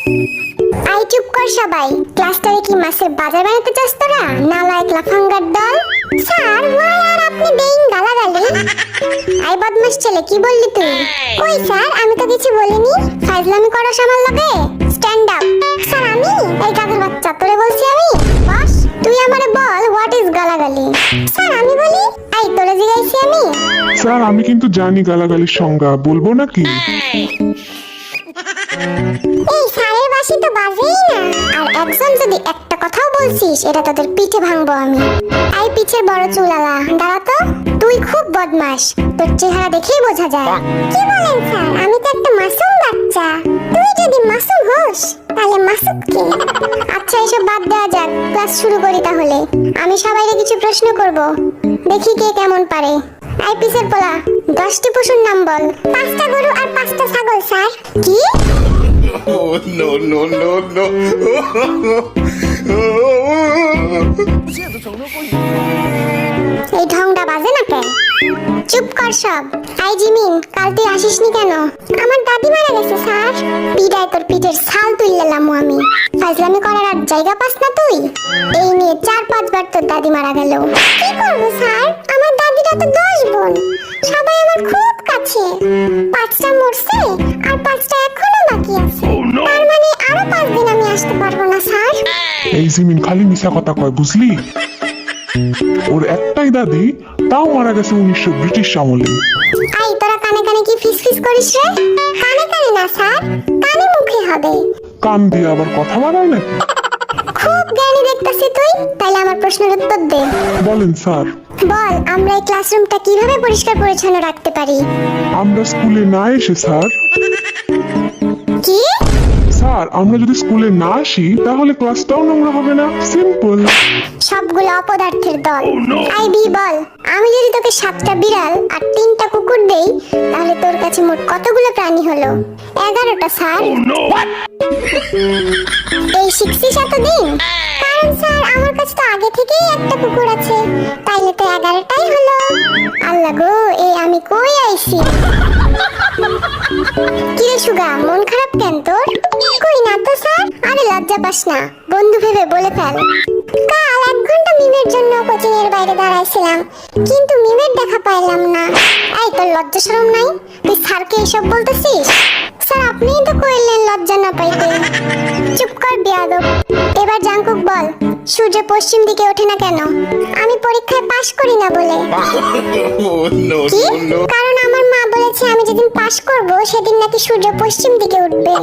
I চুপ কর সবাই। ক্লাসটারে কি মাছের বাজার বানাতে চাস তোরা? নালায়েক লাফাঙ্গার দল। স্যার ওয়াই আর আপনি দেইন গালাগালি? আই বদমাশ ছেলে, কি বললি তুই? কই স্যার, আমি তো কিছু বলিনি। ফাজলামি করস আমার লগে? Stand up. স্যার আমি? এই গাধের বাচ্চা, তোরে বলছি আমি? বস, তুই আমারে বল হোয়াট ইজ গালাগালি? স্যার আমি বলি? আই তোরে জিগাইছি আমি? স্যার আমি কিন্তু জানি গালাগালির সংজ্ঞা, বলবো নাকি? এই স্যারের বাসি তো বাজেই না। আর একজন যদি একটা কথাও বলছিস, এটা তোদের পিঠে ভাঙবো আমি। আই পিছের বড় চুলালা, দাঁড়া তো। তুই খুব বদমাশ, তোর চেহারা দেখেই বোঝা যায়। কি বলেন স্যার, আমি তো একটা মাসুম বাচ্চা। তুই যদি মাসুম হোস তাহলে মাসুদ কে? আচ্ছা এসব বাদ দেওয়া যাক, ক্লাস শুরু করি তাহলে। আমি সবাইকে কিছু প্রশ্ন করব, দেখি কে কেমন পারে। আই পিছের পোলা, 10টি পশুর নাম বল। 5টা গরু আর 5টা ছাগল স্যার। কি? Oh, no, no, no, no. এই ঢংটা বাজে না কেন? চুপ কর সব। আই জিমিন, কাল তুই আসিসনি কেন? আমার দাদি মারা গেছে স্যার। পিটায় তোর পিঠের ছাল তুললাম আমি। ফাজলামি করার আর জায়গা পাস না তুই? এই নিয়ে 4-5 বার তোর দাদি মারা গেল। কি করবো স্যার, আমার দাদিরা তো 10 বোন, সবাই আমার খুব কাছে। 5টা মরছে আর 5টা এখনো বাকি আছে। তার মানে আরো 5 দিন আমি আসতে পারবো না স্যার। এই জিমিন খালি মিশা কথা কয়, বুঝলি? ওর একটাই দাদি, তাও মারা গেছে 1900 ব্রিটিশ আমলে। আই তোরা কানে কানে কি ফিসফিস করিস রে? কানে কানে না স্যার, কানে মুখে হবে। কান দিয়ে আবার কথা বাড়ায় নাকি? খুব জ্ঞানী দেখতেছি তুই। তাহলে আমার প্রশ্নের উত্তর দে। বলেন স্যার। বল, আমরা এই ক্লাসরুমটা কিভাবে পরিষ্কার পরিচ্ছন্ন রাখতে পারি? আমরা স্কুলে না এসে স্যার। কি? স্যার আমরা যদি স্কুলে না আসি তাহলে ক্লাসটাও নোংরা হবে না, সিম্পল। সবগুলো অপদার্থের দল। আইবি বল, আমি যদি তোকে 7টা বিড়াল আর 3টা কুকুর দেই, তাহলে তোর কাছে মোট কতগুলো প্রাণী হলো? 11টা স্যার। এই শিখছিস এতদিন? কারণ স্যার আমার কাছে তো আগে থেকেই একটা কুকুর আছে, তাইলে তো 11টাই হলো। আল্লাহ গো, এই আমি কই আইছি? কি রে সুগা, মন খারাপ কেন তোর? কই না তো স্যার। আরে লজ্জা পাস না, বন্ধু ভেবে বলে ফেল। কাল 1 ঘন্টা মিমের জন্য কোচিং এর বাইরে দাঁড়াইছিলাম, কিন্তু মিমের দেখা পাইলাম না। এই তোর লজ্জা শরম নাই? তুই স্যারকে এসব বলতেছিস? স্যার আপনিই তো কইলেন লজ্জা না পাইতে। চুপ কর বেয়াদব। এবার জাঙ্কুক বল, সূর্য পশ্চিম দিকে ওঠে না কেন? আমি পরীক্ষায় পাশ করি না বলে। Oh, no, কি? no, no. কারণ আমার মা বলেছে আমি যেদিন পাশ করব সেদিন নাকি সূর্য পশ্চিম দিকে উঠবে।